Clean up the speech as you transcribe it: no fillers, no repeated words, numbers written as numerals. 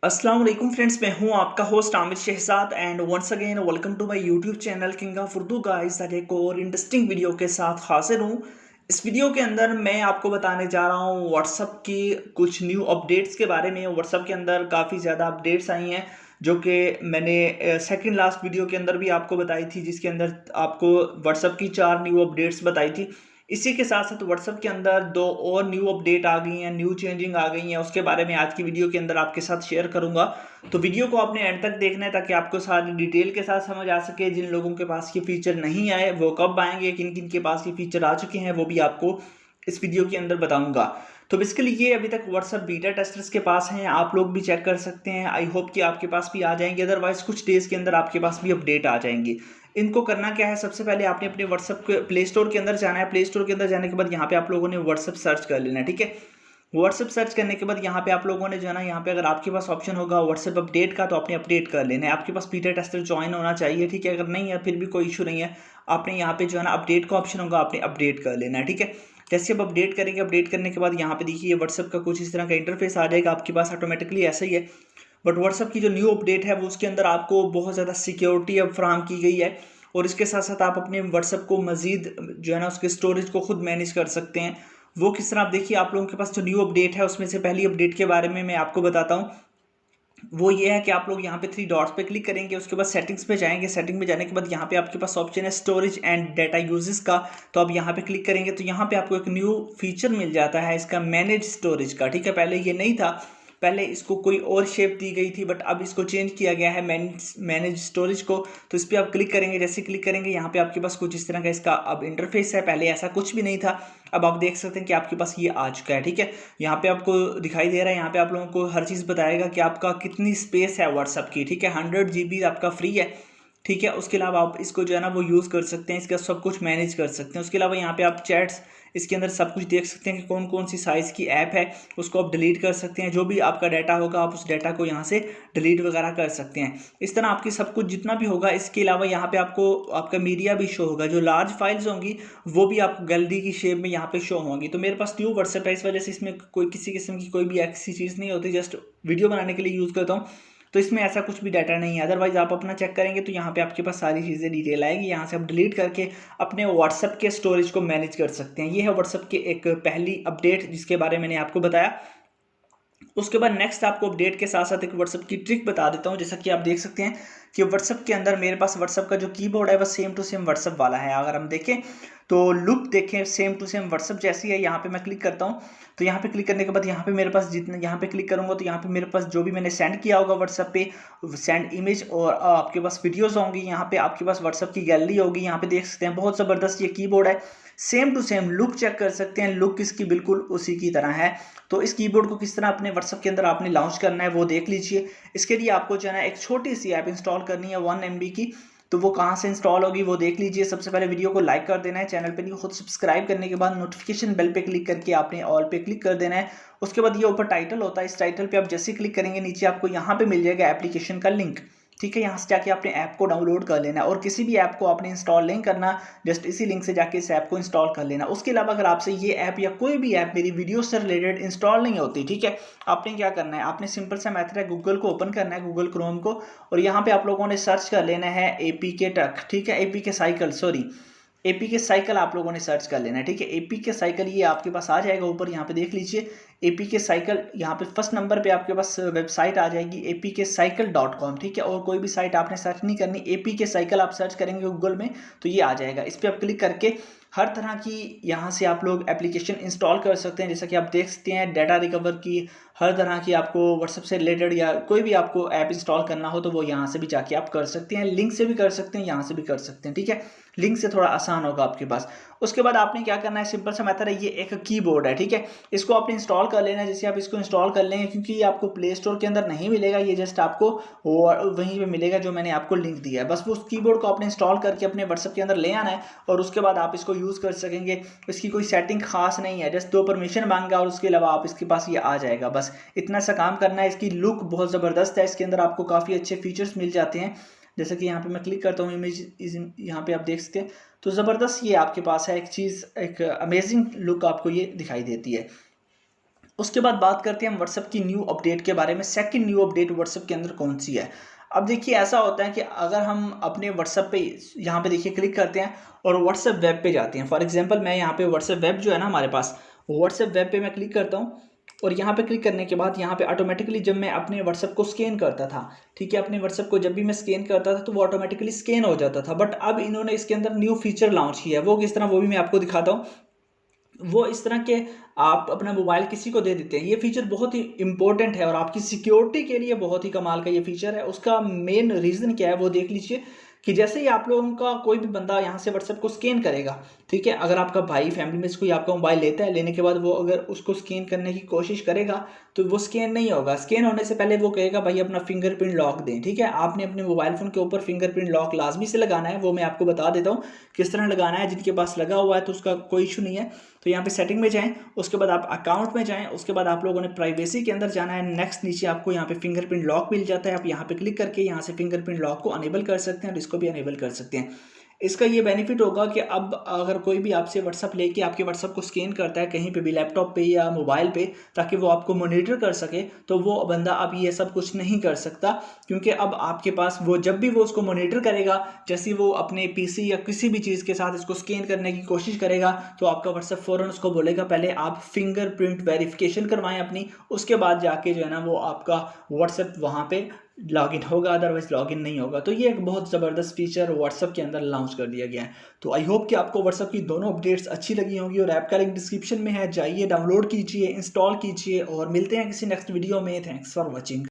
अस्सलाम वालेकुम फ्रेंड्स, मैं हूं आपका host Aamir Shahzad and once again welcome to my YouTube channel king of Urdu guys. आज एक और इंटरेस्टिंग वीडियो के साथ हाजिर हूं। इस वीडियो के अंदर मैं आपको बताने जा रहा हूं व्हाट्सएप की कुछ न्यू अपडेट्स के बारे में। व्हाट्सएप के अंदर काफ़ी ज़्यादा अपडेट्स आई हैं जो कि मैंने सेकंड लास्ट वीडियो के अंदर भी आपको बताई थी, जिसके अंदर आपको व्हाट्सएप की 4 न्यू अपडेट्स बताई थी। इसी के साथ साथ व्हाट्सएप के अंदर 2 और न्यू अपडेट आ गई हैं, न्यू चेंजिंग आ गई हैं। उसके बारे में आज की वीडियो के अंदर आपके साथ शेयर करूंगा। तो वीडियो को आपने एंड तक देखना है ताकि आपको सारी डिटेल के साथ समझ आ सके। जिन लोगों के पास ये फीचर नहीं आए वो कब आएंगे, किन किन के पास ये फीचर आ चुके हैं वो भी आपको इस वीडियो के अंदर बताऊंगा। तो बेसिकली ये अभी तक व्हाट्सएप बीटा टेस्टर्स के पास हैं, आप लोग भी चेक कर सकते हैं। आई होप कि आपके पास भी आ जाएंगे, अदरवाइज कुछ डेज के अंदर आपके पास भी अपडेट आ जाएंगे। इनको करना क्या है, सबसे पहले आपने अपने व्हाट्सएप के प्ले स्टोर के अंदर जाना है। प्ले स्टोर के अंदर जाने के बाद यहाँ पे आप लोगों ने व्हाट्सएप सर्च कर लेना है, ठीक है। व्हाट्सएप सर्च करने के बाद यहाँ पे आप लोगों ने जो है ना, यहाँ पे अगर आपके पास ऑप्शन होगा व्हाट्सएप अपडेट का तो आपने अपडेट कर लेना है। आपके पास बीटा टेस्टर ज्वाइन होना चाहिए, ठीक है। अगर नहीं है फिर भी कोई इशू नहीं है, आपने यहाँ पे जो है ना अपडेट का ऑप्शन होगा, आपने अपडेट कर लेना है, ठीक है। जैसे आप अपडेट करेंगे, अपडेट करने के बाद यहाँ पे देखिए व्हाट्सएप का कुछ इस तरह का इंटरफेस आ जाएगा आपके पास, ऑटोमेटिकली ऐसा ही है। बट व्हाट्सएप की जो न्यू अपडेट है वो उसके अंदर आपको बहुत ज़्यादा सिक्योरिटी अब फ्राहम की गई है, और इसके साथ साथ आप अपने व्हाट्सएप को मजीद जो है ना उसके स्टोरेज को खुद मैनेज कर सकते हैं। वो किस तरह, आप देखिए आप लोगों के पास जो न्यू अपडेट है उसमें से पहली अपडेट के बारे में मैं आपको बताता हूँ। वो ये है कि आप लोग यहाँ पे 3 डॉट्स पे क्लिक करेंगे, उसके बाद सेटिंग्स पे जाएंगे। सेटिंग में जाने के बाद यहाँ पे आपके पास ऑप्शन है स्टोरेज एंड डाटा यूजेस का। तो आप यहाँ पे क्लिक करेंगे तो यहाँ पे आपको एक न्यू फीचर मिल जाता है इसका, मैनेज स्टोरेज का, ठीक है। पहले ये नहीं था, पहले इसको कोई और शेप दी गई थी, बट अब इसको चेंज किया गया है मैनेज स्टोरेज को। तो इस पर आप क्लिक करेंगे, जैसे क्लिक करेंगे यहाँ पे आपके पास कुछ इस तरह का इसका अब इंटरफेस है। पहले ऐसा कुछ भी नहीं था, अब आप देख सकते हैं कि आपके पास ये आ चुका है, ठीक है। यहाँ पे आपको दिखाई दे रहा है, यहाँ पे आप लोगों को हर चीज़ बताएगा कि आपका कितनी स्पेस है व्हाट्सअप की, ठीक है। 100 GB आपका फ्री है, ठीक है। उसके अलावा आप इसको जो है ना वो यूज़ कर सकते हैं, इसका सब कुछ मैनेज कर सकते हैं। उसके अलावा यहाँ पे आप चैट्स, इसके अंदर सब कुछ देख सकते हैं कि कौन कौन सी साइज़ की ऐप है, उसको आप डिलीट कर सकते हैं। जो भी आपका डाटा होगा आप उस डाटा को यहाँ से डिलीट वगैरह कर सकते हैं। इस तरह आपकी सब कुछ जितना भी होगा। इसके अलावा यहाँ पे आपको आपका मीडिया भी शो होगा, जो लार्ज फाइल्स होंगी वो भी आपको गैलरी की शेप में यहाँ पे शो होंगी। तो मेरे पास न्यू व्हाट्सएप है, इस वजह से इसमें कोई किसी किस्म की कोई भी ऐसी चीज़ नहीं होती, जस्ट वीडियो बनाने के लिए यूज़ करता हूँ। तो इसमें ऐसा कुछ भी डाटा नहीं है। अदरवाइज आप अपना चेक करेंगे तो यहाँ पे आपके पास सारी चीज़ें डिटेल आएगी, यहाँ से आप डिलीट करके अपने व्हाट्सएप के स्टोरेज को मैनेज कर सकते हैं। ये है व्हाट्सएप की एक पहली अपडेट जिसके बारे में मैंने आपको बताया। उसके बाद नेक्स्ट आपको अपडेट के साथ साथ एक व्हाट्सएप की ट्रिक बता देता हूँ। जैसा कि आप देख सकते हैं कि व्हाट्सएप के अंदर मेरे पास व्हाट्सएप का जो कीबोर्ड है वह सेम टू सेम व्हाट्सएप वाला है। अगर हम देखें तो लुक देखें सेम टू सेम व्हाट्सएप जैसी है। यहाँ पे मैं क्लिक करता हूँ तो यहाँ पे क्लिक करने के बाद यहाँ पे मेरे पास जितने, यहाँ पे क्लिक करूँगा तो यहाँ पे मेरे पास जो भी मैंने सेंड किया होगा व्हाट्सएप पे, सेंड इमेज, और आपके पास वीडियोज़ होंगी। यहाँ पे आपके पास व्हाट्सएप की गैलरी होगी। यहाँ पे देख सकते हैं बहुत ज़बरदस्त ये कीबोर्ड है, same to same look check कर सकते हैं, लुक इसकी बिल्कुल उसी की तरह है। तो इस कीबोर्ड को किस तरह अपने व्हाट्सएप के अंदर आपने लॉन्च करना है वो देख लीजिए। इसके लिए आपको जो है ना एक छोटी सी ऐप इंस्टॉल करनी है 1 MB की। तो वो कहाँ से इंस्टॉल होगी वो देख लीजिए। सबसे पहले वीडियो को लाइक कर देना है, चैनल पे नहीं खुद सब्सक्राइब करने के बाद नोटिफिकेशन बेल पे क्लिक करके आपने ऑल पे क्लिक कर देना है। उसके बाद ये ऊपर टाइटल होता है, इस टाइटल पे आप जैसे क्लिक करेंगे नीचे आपको यहाँ पे मिल जाएगा एप्लीकेशन का लिंक, ठीक है। यहाँ से जाके आपने ऐप को डाउनलोड कर लेना है, और किसी भी ऐप को आपने इंस्टॉल नहीं करना, जस्ट इसी लिंक से जाके इस ऐप को इंस्टॉल कर लेना। उसके अलावा अगर आपसे ये ऐप या कोई भी ऐप मेरी वीडियो से रिलेटेड इंस्टॉल नहीं होती, ठीक है, आपने क्या करना है, आपने सिंपल सा मेथड है, गूगल को ओपन करना है, गूगल क्रोम को, और यहाँ पे आप लोगों ने सर्च कर लेना है APK टक, ठीक है, APK cycle, sorry APK cycle आप लोगों ने सर्च कर लेना है, ठीक है। APK साइकिल ये आपके पास आ जाएगा ऊपर, यहाँ पे देख लीजिए APK साइकिल। यहाँ पे फर्स्ट नंबर पे आपके पास वेबसाइट आ जाएगी apkcycle.com, ठीक है। और कोई भी साइट आपने सर्च नहीं करनी, APK साइकिल आप सर्च करेंगे गूगल में तो ये आ जाएगा। इस पर आप क्लिक करके हर तरह की यहाँ से आप लोग एप्लीकेशन इंस्टॉल कर सकते हैं। जैसा कि आप देख सकते हैं डाटा रिकवर की, हर तरह की आपको व्हाट्सएप से रिलेटेड या कोई भी आपको ऐप इंस्टॉल करना हो तो वो यहाँ से भी जाके आप कर सकते हैं, लिंक से भी कर सकते हैं, यहाँ से भी कर सकते हैं, ठीक है। लिंक से थोड़ा आसान होगा आपके पास। उसके बाद आपने क्या करना है, सिंपल सा मेथड है, ये एक कीबोर्ड है, ठीक है। इसको आपने इंस्टॉल कर लेना है। जैसे आप इसको इंस्टॉल कर लेंगे, क्योंकि ये आपको प्ले स्टोर के अंदर नहीं मिलेगा, ये जस्ट आपको वहीं पे मिलेगा जो मैंने आपको लिंक दिया है। बस वो उस कीबोर्ड को आपने इंस्टॉल करके अपने व्हाट्सएप के अंदर ले आना है, और उसके बाद आप इसको यूज़ कर सकेंगे। इसकी कोई सेटिंग खास नहीं है, जस्ट 2 परमिशन मांगा और उसके अलावा आप इसके पास ये आ जाएगा। बस इतना सा काम करना है। इसकी लुक बहुत ज़बरदस्त है, इसके अंदर आपको काफ़ी अच्छे फीचर्स मिल जाते हैं। जैसे कि यहाँ पे मैं क्लिक करता हूँ, इमेज यहाँ पे आप देख सकते हैं। तो ज़बरदस्त ये आपके पास है एक चीज़, एक अमेजिंग लुक आपको ये दिखाई देती है। उसके बाद बात करते हैं हम व्हाट्सएप की न्यू अपडेट के बारे में। सेकंड न्यू अपडेट व्हाट्सएप के अंदर कौन सी है? अब देखिए ऐसा होता है कि अगर हम अपने व्हाट्सएप पे यहाँ पे देखिए क्लिक करते हैं और व्हाट्सएप वेब पे जाते हैं। फॉर एग्जांपल मैं यहाँ पे व्हाट्सएप वेब जो है ना हमारे पास, व्हाट्सएप वेब पे मैं क्लिक करता हूँ और यहाँ पे क्लिक करने के बाद यहाँ पे ऑटोमेटिकली जब मैं अपने व्हाट्सएप को स्कैन करता था, ठीक है, अपने व्हाट्सएप को जब भी मैं स्कैन करता था तो वो ऑटोमेटिकली स्कैन हो जाता था। बट अब इन्होंने इसके अंदर न्यू फीचर लॉन्च किया है। वो किस तरह, वो भी मैं आपको दिखाता हूँ। वो इस तरह के आप अपना मोबाइल किसी को दे देते हैं। ये फीचर बहुत ही इंपॉर्टेंट है और आपकी सिक्योरिटी के लिए बहुत ही कमाल का ये फीचर है। उसका मेन रीज़न क्या है वो देख लीजिए कि जैसे ही आप लोगों का कोई भी बंदा यहाँ से व्हाट्सएप को स्कैन करेगा, ठीक है, अगर आपका भाई फैमिली में से कोई आपका मोबाइल लेता है, लेने के बाद वो अगर उसको स्कैन करने की कोशिश करेगा तो वो स्कैन नहीं होगा। स्कैन होने से पहले वो कहेगा भाई अपना फिंगरप्रिंट लॉक दें, ठीक है। आपने अपने मोबाइल फ़ोन के ऊपर फिंगरप्रिंट लॉक लाजमी से लगाना है। वो मैं आपको बता देता हूँ किस तरह लगाना है। जिनके पास लगा हुआ है तो उसका कोई इशू नहीं है। तो यहाँ पे सेटिंग में जाएं, उसके बाद आप अकाउंट में जाएं, उसके बाद आप लोगों ने प्राइवेसी के अंदर जाना है। नेक्स्ट नीचे आपको यहाँ पे फिंगरप्रिंट लॉक मिल जाता है। आप यहाँ पे क्लिक करके यहाँ से फिंगरप्रिंट लॉक को अनेबल कर सकते हैं और इसको भी अनेबल कर सकते हैं। इसका ये बेनिफिट होगा कि अब अगर कोई भी आपसे व्हाट्सअप लेके आपके व्हाट्सअप को स्कैन करता है कहीं पे भी, लैपटॉप पे या मोबाइल पे, ताकि वो आपको मॉनिटर कर सके, तो वो बंदा अब ये सब कुछ नहीं कर सकता। क्योंकि अब आपके पास वो जब भी वो उसको मॉनिटर करेगा, जैसे वो अपने पीसी या किसी भी चीज़ के साथ इसको स्कैन करने की कोशिश करेगा, तो आपका व्हाट्सअप फ़ौरन उसको बोलेगा पहले आप फिंगरप्रिंट वेरिफिकेशन करवाएं अपनी, उसके बाद जाके जो है ना वो आपका व्हाट्सएप वहाँ पे लॉगिन होगा, अदरवाइज लॉगिन नहीं होगा। तो ये एक बहुत ज़बरदस्त फीचर व्हाट्सएप के अंदर लॉन्च कर दिया गया है। तो आई होप कि आपको व्हाट्सएप की दोनों अपडेट्स अच्छी लगी होंगी और ऐप का लिंक डिस्क्रिप्शन में है, जाइए डाउनलोड कीजिए, इंस्टॉल कीजिए और मिलते हैं किसी नेक्स्ट वीडियो में। Thanks for watching.